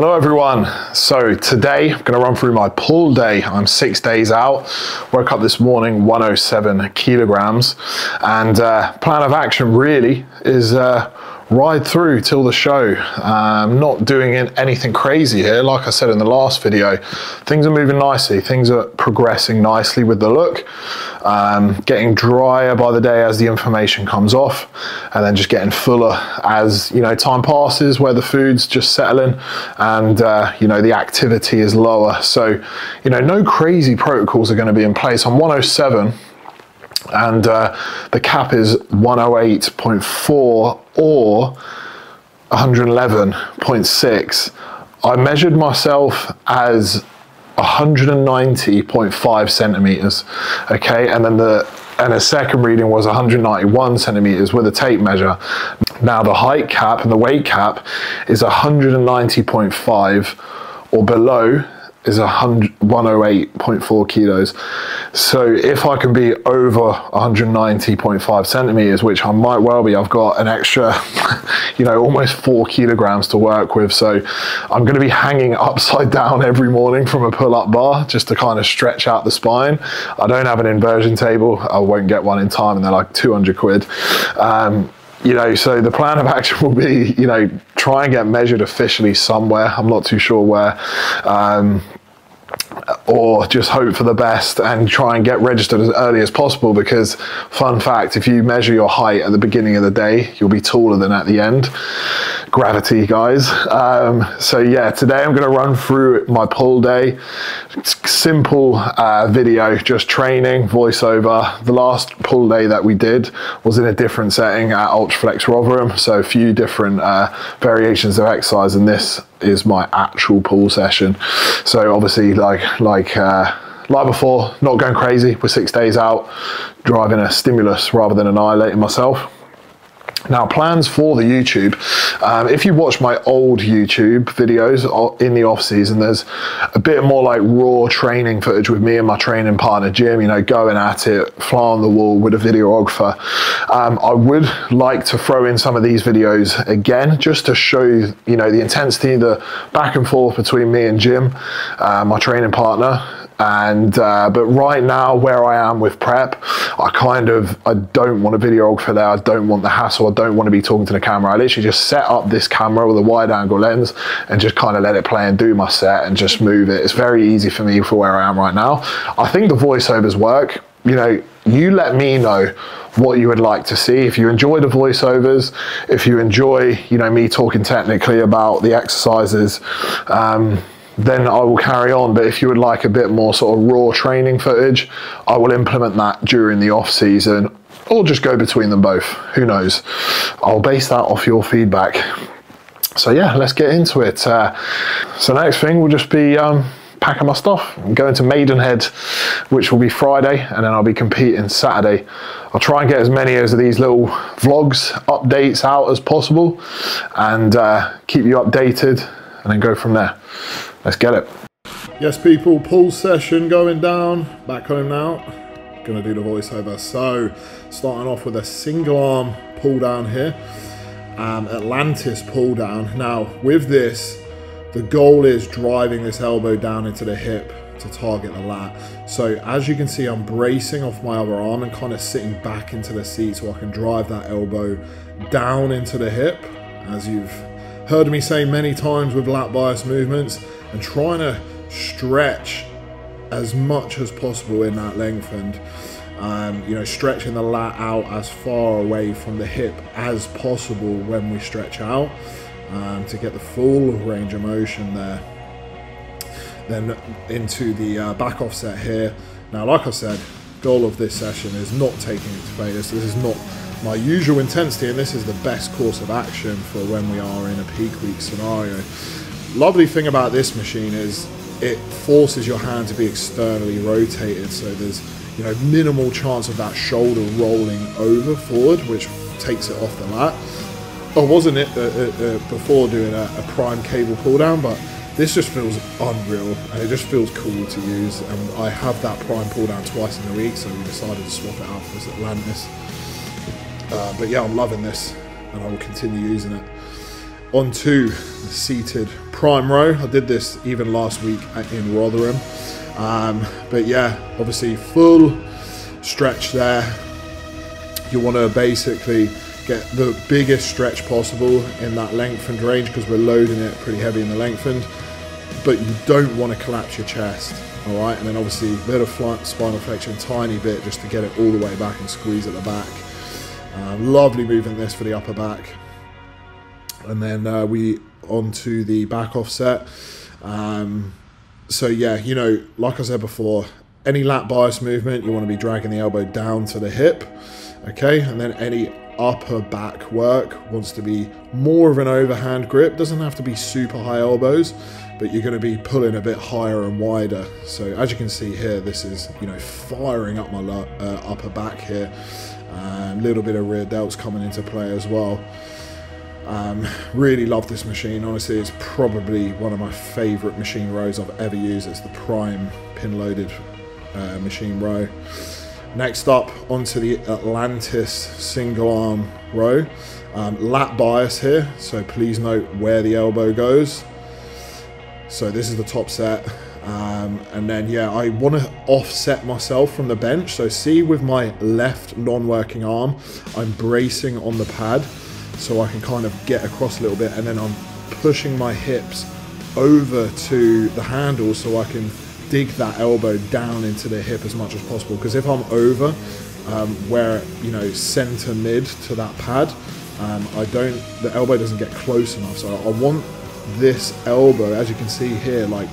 Hello everyone. So today I'm going to run through my pull day. I'm 6 days out. Woke up this morning 107 kilograms, and plan of action really is ride through till the show. Not doing anything crazy here. Like I said in the last video, things are moving nicely. Things are progressing nicely with the look. Getting drier by the day as the information comes off, and then just getting fuller as time passes, where the food's just settling and the activity is lower. So no crazy protocols are going to be in place. I'm 107 and the cap is 108.4 or 111.6. I measured myself as 190.5 centimeters, okay, and then the second reading was 191 centimeters with a tape measure. Now the height cap and the weight cap is 190.5 or below is 108.4 kilos. So if I can be over 190.5 centimeters, which I might well be, I've got an extra almost 4 kilograms to work with. So I'm going to be hanging upside down every morning from a pull-up bar just to kind of stretch out the spine. I don't have an inversion table. I won't get one in time, and they're like 200 quid. So the plan of action will be, try and get measured officially somewhere. I'm not too sure where, or just hope for the best and try and get registered as early as possible, because fun fact, if you measure your height at the beginning of the day, you'll be taller than at the end. Gravity, guys. So yeah, today I'm going to run through my pull day. Simple video, just training, voiceover. The last pull day that we did was in a different setting at Ultraflex Rotherham, so a few different variations of exercise, and this is my actual pull session. So obviously like before, not going crazy. We're 6 days out, driving a stimulus rather than annihilating myself. Now, plans for the YouTube. If you watch my old YouTube videos in the off season, there's a bit more like raw training footage with me and my training partner Jim, going at it, fly on the wall with a videographer. I would like to throw in some of these videos again, just to show the intensity, the back and forth between me and Jim, my training partner. And but right now, where I am with prep, I don't want a videographer there. I don't want the hassle. I don't want to be talking to the camera. I literally just set up this camera with a wide angle lens and just kind of let it play and do my set and just move it. It's very easy for me for where I am right now. I think the voiceovers work. You let me know what you would like to see. If you enjoy the voiceovers, if you enjoy me talking technically about the exercises, then I will carry on. But if you would like a bit more sort of raw training footage, I will implement that during the off season, or just go between them both. Who knows? I'll base that off your feedback. So yeah, let's get into it. So next thing will just be packing my stuff. I'm going to Maidenhead, which will be Friday, and then I'll be competing Saturday. I'll try and get as many of these little vlogs, updates out as possible, and keep you updated, and then go from there. Let's get it. Yes, people, pull session going down. Back home now. Gonna do the voiceover. So, starting off with a single arm pull down here. Atlantis pull down. Now, with this, the goal is driving this elbow down into the hip to target the lat. So, as you can see, I'm bracing off my other arm and kind of sitting back into the seat so I can drive that elbow down into the hip, as you've heard me say many times with lat bias movements, and trying to stretch as much as possible in that length, and stretching the lat out as far away from the hip as possible when we stretch out, to get the full range of motion there. Then into the back offset here. Now, like I said, goal of this session is not taking it to failure. So this is not my usual intensity, and this is the best course of action for when we are in a peak week scenario. Lovely thing about this machine is it forces your hand to be externally rotated, so there's minimal chance of that shoulder rolling over forward, which takes it off the lat. I wasn't before doing a prime cable pull down, but this just feels unreal, and it just feels cool to use. And I have that prime pull down twice in a week, so we decided to swap it out for this Atlantis. But yeah, I'm loving this, and I will continue using it. onto the seated prime row. I did this even last week in Rotherham. But yeah, obviously full stretch there. You want to basically get the biggest stretch possible in that lengthened range because we're loading it pretty heavy in the lengthened, but you don't want to collapse your chest. All right, and then obviously a bit of spinal flexion, tiny bit, just to get it all the way back and squeeze at the back. Lovely movement this for the upper back. And then we onto the back offset. So yeah, you know, like I said before, any lat bias movement, you want to be dragging the elbow down to the hip, okay? And then any upper back work wants to be more of an overhand grip. Doesn't have to be super high elbows, but you're going to be pulling a bit higher and wider. So as you can see here, this is, you know, firing up my upper back here. A little bit of rear delts coming into play as well. Really love this machine. Honestly, it's probably one of my favorite machine rows I've ever used. It's the prime pin loaded machine row. Next up, onto the Atlantis single arm row. Lat bias here, so please note where the elbow goes. So this is the top set, and then yeah, I want to offset myself from the bench. So see, with my left non-working arm, I'm bracing on the pad so I can kind of get across a little bit, and then I'm pushing my hips over to the handle so I can dig that elbow down into the hip as much as possible. Because if I'm over where, you know, center mid to that pad, the elbow doesn't get close enough. So I want this elbow, as you can see here, like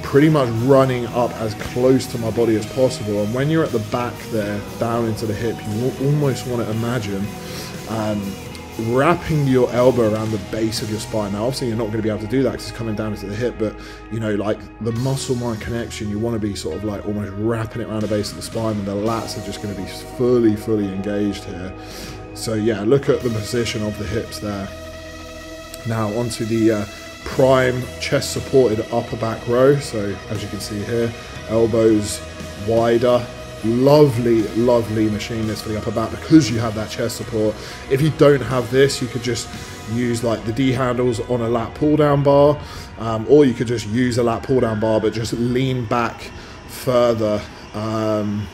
pretty much running up as close to my body as possible. And when you're at the back there, down into the hip, you almost want to imagine wrapping your elbow around the base of your spine. Now obviously you're not going to be able to do that because it's coming down into the hip, but you know, like the muscle mind connection, you want to be sort of like almost wrapping it around the base of the spine, and the lats are just going to be fully engaged here. So yeah, look at the position of the hips there. Now onto the prime chest supported upper back row. So as you can see here, elbows wider. Lovely machine this for the upper back because you have that chest support. If you don't have this, you could just use like the D handles on a lat pull down bar, or you could just use a lat pull down bar but just lean back further and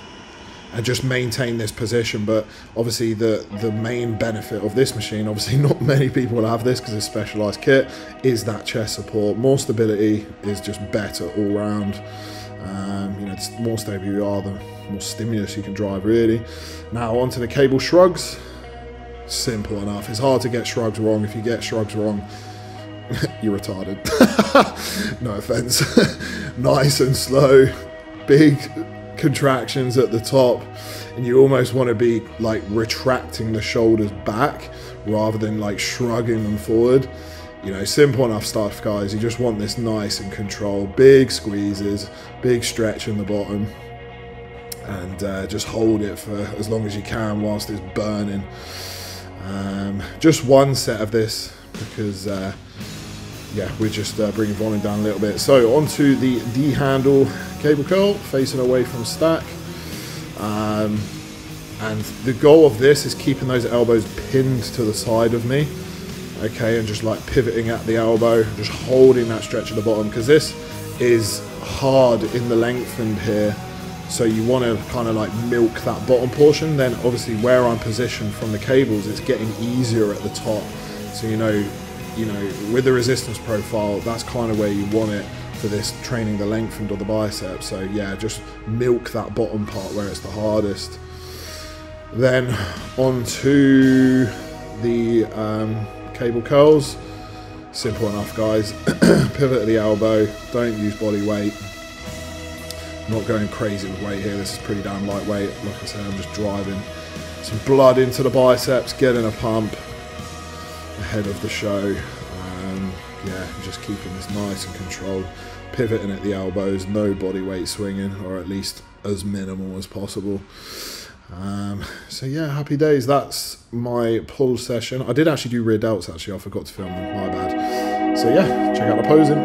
just maintain this position. But obviously the main benefit of this machine, obviously not many people will have this because it's specialized kit, is that chest support. More stability is just better all round. You know, the more stable you are, the more stimulus you can drive, really. Now onto the cable shrugs. Simple enough. It's hard to get shrugs wrong. If you get shrugs wrong, you're retarded. No offense. Nice and slow, big contractions at the top, and you almost want to be like retracting the shoulders back rather than like shrugging them forward. You know, simple enough stuff, guys. You just want this nice and controlled, big squeezes, big stretch in the bottom, and just hold it for as long as you can whilst it's burning. Just one set of this because yeah, we're just bringing volume down a little bit. So onto the D handle cable curl, facing away from stack. And the goal of this is keeping those elbows pinned to the side of me. Okay, and just like pivoting at the elbow, just holding that stretch at the bottom, because this is hard in the lengthened here. So you want to kind of like milk that bottom portion. Then obviously where I'm positioned from the cables, it's getting easier at the top. So you know, with the resistance profile, that's kind of where you want it for this training the lengthened or the bicep. So yeah, just milk that bottom part where it's the hardest. Then onto the cable curls. Simple enough, guys. Pivot at the elbow, don't use body weight. I'm not going crazy with weight here, this is pretty damn lightweight. Like I said, I'm just driving some blood into the biceps, getting a pump ahead of the show. Yeah, just keeping this nice and controlled, pivoting at the elbows, no body weight swinging, or at least as minimal as possible. So yeah, happy days. That's my pull session. I did actually do rear delts, actually. I forgot to film them, my bad. So yeah, check out the posing.